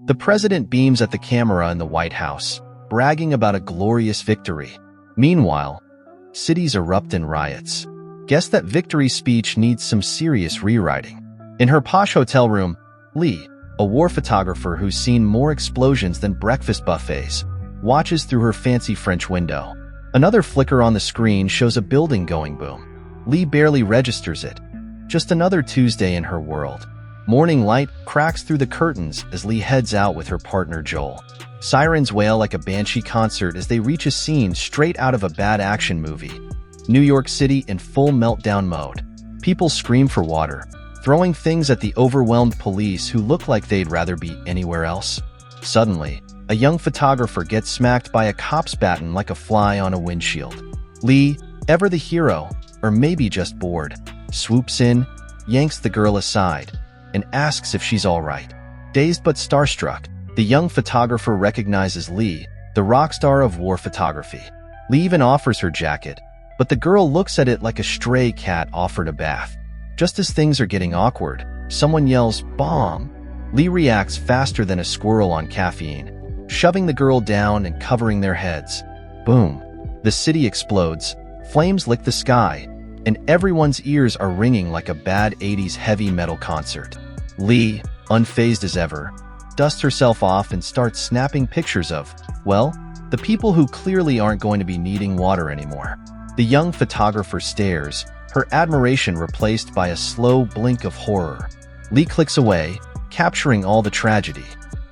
The president beams at the camera in the White House, bragging about a glorious victory. Meanwhile, cities erupt in riots. Guess that victory speech needs some serious rewriting. In her posh hotel room, Lee, a war photographer who's seen more explosions than breakfast buffets, watches through her fancy French window. Another flicker on the screen shows a building going boom. Lee barely registers it. Just another Tuesday in her world. Morning light cracks through the curtains as Lee heads out with her partner Joel. Sirens wail like a banshee concert as they reach a scene straight out of a bad action movie. New York City in full meltdown mode. People scream for water, throwing things at the overwhelmed police who look like they'd rather be anywhere else. Suddenly, a young photographer gets smacked by a cop's baton like a fly on a windshield. Lee, ever the hero, or maybe just bored, swoops in, yanks the girl aside, and asks if she's all right. Dazed but starstruck, the young photographer recognizes Lee, the rock star of war photography. Lee even offers her jacket, but the girl looks at it like a stray cat offered a bath. Just as things are getting awkward, someone yells, "Bomb!" Lee reacts faster than a squirrel on caffeine, shoving the girl down and covering their heads. Boom! The city explodes, flames lick the sky, and everyone's ears are ringing like a bad 80s heavy metal concert. Lee, unfazed as ever, dusts herself off and starts snapping pictures of, well, the people who clearly aren't going to be needing water anymore. The young photographer stares, her admiration replaced by a slow blink of horror. Lee clicks away, capturing all the tragedy,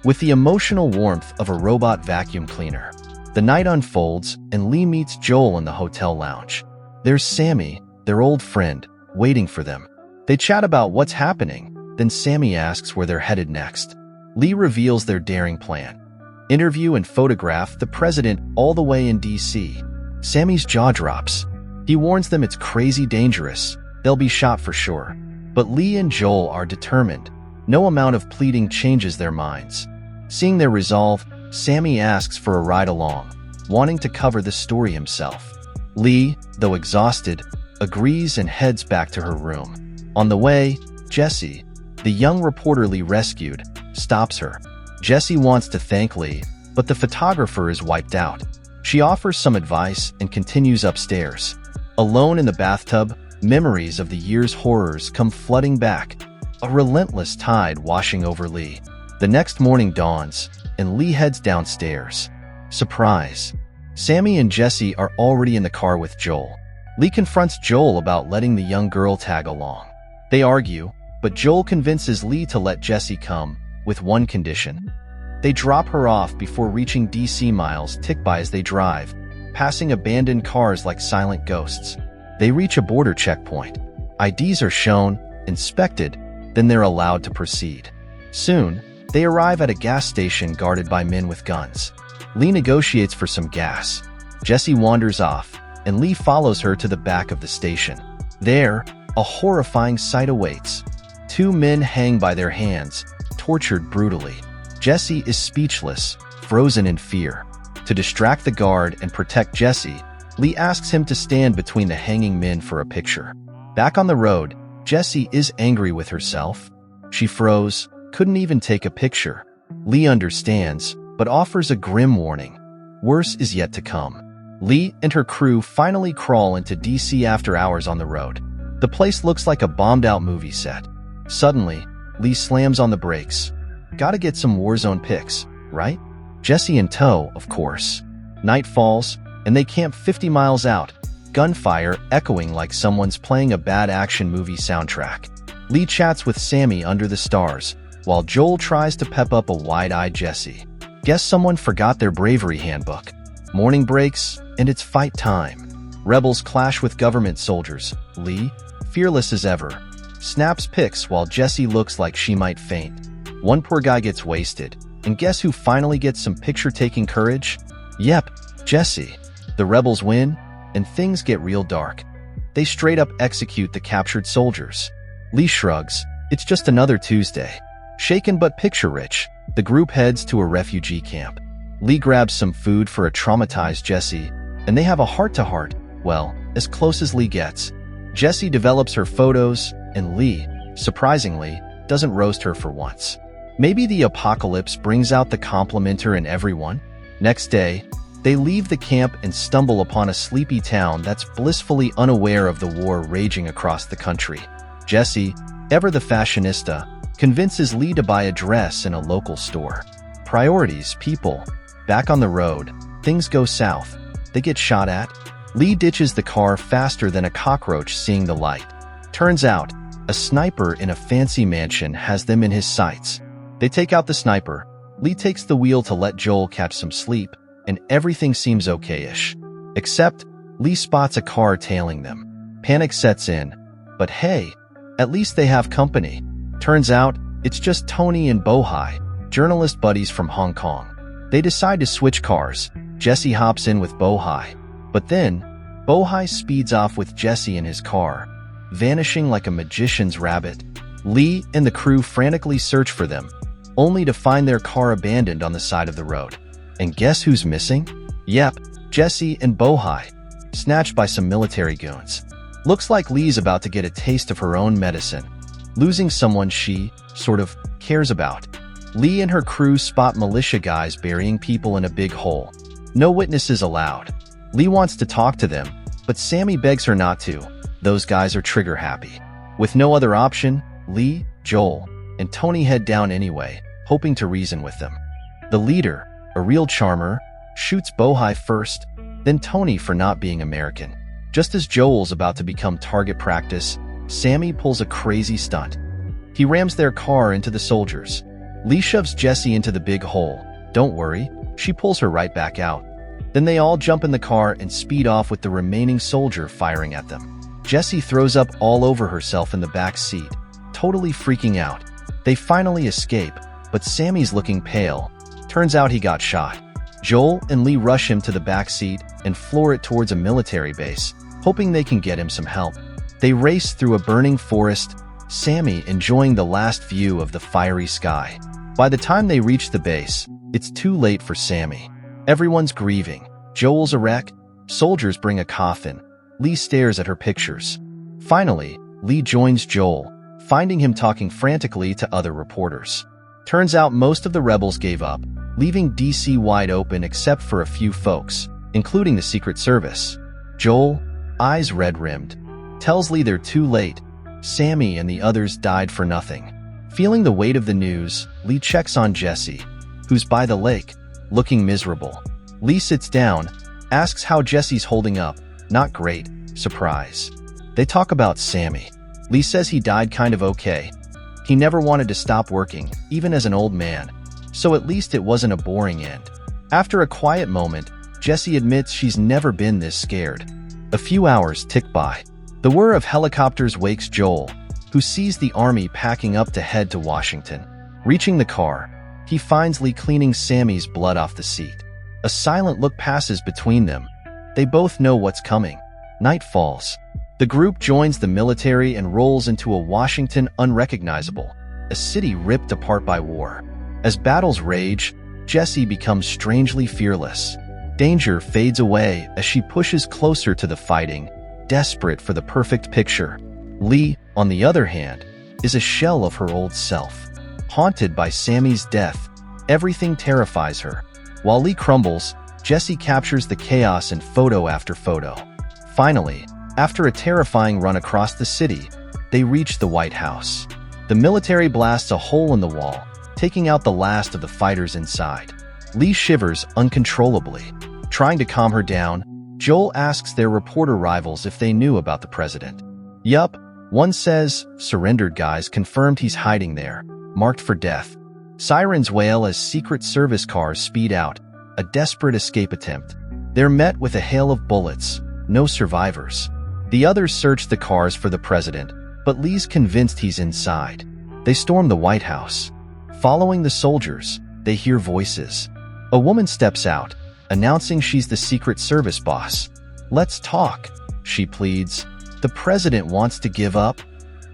with the emotional warmth of a robot vacuum cleaner. The night unfolds, and Lee meets Joel in the hotel lounge. There's Sammy, their old friend, waiting for them. They chat about what's happening, then Sammy asks where they're headed next. Lee reveals their daring plan. Interview and photograph the president all the way in D.C. Sammy's jaw drops. He warns them it's crazy dangerous, they'll be shot for sure. But Lee and Joel are determined. No amount of pleading changes their minds. Seeing their resolve, Sammy asks for a ride along, wanting to cover the story himself. Lee, though exhausted, agrees and heads back to her room. On the way, Jessie, the young reporter Lee rescued, stops her. Jessie wants to thank Lee, but the photographer is wiped out. She offers some advice and continues upstairs. Alone in the bathtub, memories of the year's horrors come flooding back, a relentless tide washing over Lee. The next morning dawns, and Lee heads downstairs. Surprise! Sammy and Jessie are already in the car with Joel. Lee confronts Joel about letting the young girl tag along. They argue, but Joel convinces Lee to let Jessie come, with one condition. They drop her off before reaching DC. Miles tick by as they drive, passing abandoned cars like silent ghosts. They reach a border checkpoint. IDs are shown, inspected, then they're allowed to proceed. Soon, they arrive at a gas station guarded by men with guns. Lee negotiates for some gas. Jessie wanders off, and Lee follows her to the back of the station. There, a horrifying sight awaits. Two men hang by their hands, tortured brutally. Jessie is speechless, frozen in fear. To distract the guard and protect Jessie, Lee asks him to stand between the hanging men for a picture. Back on the road, Jessie is angry with herself. She froze, couldn't even take a picture. Lee understands, but offers a grim warning. Worse is yet to come. Lee and her crew finally crawl into DC after hours on the road. The place looks like a bombed-out movie set. Suddenly, Lee slams on the brakes. Gotta get some war zone pics, right? Jessie in tow, of course. Night falls, and they camp 50 miles out, gunfire echoing like someone's playing a bad action movie soundtrack. Lee chats with Sammy under the stars, while Joel tries to pep up a wide-eyed Jessie. Guess someone forgot their bravery handbook. Morning breaks, and it's fight time. Rebels clash with government soldiers. Lee, fearless as ever, snaps pics while Jessie looks like she might faint. One poor guy gets wasted, and guess who finally gets some picture-taking courage? Yep, Jessie. The rebels win, and things get real dark. They straight up execute the captured soldiers. Lee shrugs, it's just another Tuesday. Shaken but picture-rich, the group heads to a refugee camp. Lee grabs some food for a traumatized Jessie, and they have a heart-to-heart, well, as close as Lee gets. Jessie develops her photos, and Lee, surprisingly, doesn't roast her for once. Maybe the apocalypse brings out the complimenter in everyone? Next day, they leave the camp and stumble upon a sleepy town that's blissfully unaware of the war raging across the country. Jesse, ever the fashionista, convinces Lee to buy a dress in a local store. Priorities, people. Back on the road, things go south. They get shot at. Lee ditches the car faster than a cockroach seeing the light. Turns out, a sniper in a fancy mansion has them in his sights. They take out the sniper. Lee takes the wheel to let Joel catch some sleep, and everything seems okay-ish. Except, Lee spots a car tailing them. Panic sets in. But hey, at least they have company. Turns out, it's just Tony and Bohai, journalist buddies from Hong Kong. They decide to switch cars. Jesse hops in with Bohai. But then, Bohai speeds off with Jesse in his car, vanishing like a magician's rabbit. Lee and the crew frantically search for them, only to find their car abandoned on the side of the road. And guess who's missing? Yep, Jesse and Bohai, snatched by some military goons. Looks like Lee's about to get a taste of her own medicine, losing someone she, sort of, cares about. Lee and her crew spot militia guys burying people in a big hole. No witnesses allowed. Lee wants to talk to them, but Sammy begs her not to. Those guys are trigger-happy. With no other option, Lee, Joel, and Tony head down anyway, hoping to reason with them. The leader, a real charmer, shoots Bohai first, then Tony for not being American. Just as Joel's about to become target practice, Sammy pulls a crazy stunt. He rams their car into the soldiers. Lee shoves Jesse into the big hole. Don't worry, she pulls her right back out. Then they all jump in the car and speed off with the remaining soldier firing at them. Jesse throws up all over herself in the back seat, totally freaking out. They finally escape, but Sammy's looking pale. Turns out he got shot. Joel and Lee rush him to the back seat and floor it towards a military base, hoping they can get him some help. They race through a burning forest, Sammy enjoying the last view of the fiery sky. By the time they reach the base, it's too late for Sammy. Everyone's grieving. Joel's a wreck. Soldiers bring a coffin. Lee stares at her pictures. Finally, Lee joins Joel, finding him talking frantically to other reporters. Turns out most of the rebels gave up, leaving DC wide open except for a few folks, including the Secret Service. Joel, eyes red-rimmed, tells Lee they're too late. Sammy and the others died for nothing. Feeling the weight of the news, Lee checks on Jesse, who's by the lake, looking miserable. Lee sits down, asks how Jesse's holding up. Not great. Surprise. They talk about Sammy. Lee says he died kind of okay. He never wanted to stop working, even as an old man. So at least it wasn't a boring end. After a quiet moment, Jesse admits she's never been this scared. A few hours tick by. The whir of helicopters wakes Joel, who sees the army packing up to head to Washington. Reaching the car, he finds Lee cleaning Sammy's blood off the seat. A silent look passes between them. They both know what's coming. Night falls. The group joins the military and rolls into a Washington unrecognizable, a city ripped apart by war. As battles rage, Jesse becomes strangely fearless. Danger fades away as she pushes closer to the fighting, desperate for the perfect picture. Lee, on the other hand, is a shell of her old self. Haunted by Sammy's death, everything terrifies her. While Lee crumbles, Jesse captures the chaos in photo after photo. Finally, after a terrifying run across the city, they reach the White House. The military blasts a hole in the wall, taking out the last of the fighters inside. Lee shivers uncontrollably. Trying to calm her down, Joel asks their reporter rivals if they knew about the president. Yup, one says, surrendered guys confirmed he's hiding there, marked for death. Sirens wail as Secret Service cars speed out, a desperate escape attempt. They're met with a hail of bullets, no survivors. The others search the cars for the president, but Lee's convinced he's inside. They storm the White House. Following the soldiers, they hear voices. A woman steps out, announcing she's the Secret Service boss. Let's talk, she pleads. The president wants to give up.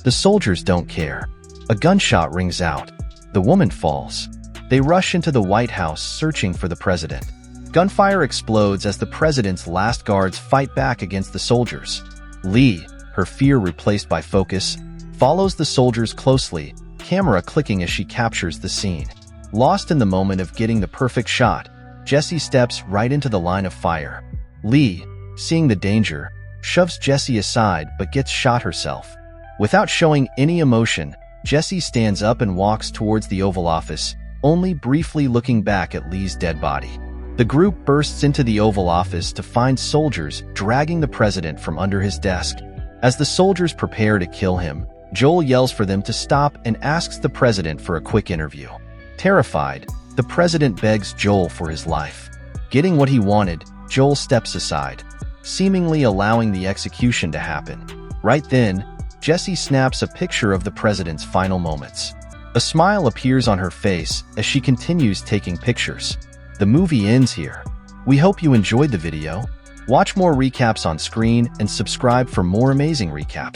The soldiers don't care. A gunshot rings out. The woman falls. They rush into the White House searching for the president. Gunfire explodes as the president's last guards fight back against the soldiers. Lee, her fear replaced by focus, follows the soldiers closely, camera clicking as she captures the scene. Lost in the moment of getting the perfect shot, Jessie steps right into the line of fire. Lee, seeing the danger, shoves Jessie aside but gets shot herself. Without showing any emotion, Jessie stands up and walks towards the Oval Office, only briefly looking back at Lee's dead body. The group bursts into the Oval Office to find soldiers dragging the president from under his desk. As the soldiers prepare to kill him, Joel yells for them to stop and asks the president for a quick interview. Terrified, the president begs Joel for his life. Getting what he wanted, Joel steps aside, seemingly allowing the execution to happen. Right then, Jessie snaps a picture of the president's final moments. A smile appears on her face as she continues taking pictures. The movie ends here. We hope you enjoyed the video. Watch more recaps on screen and subscribe for more amazing recaps.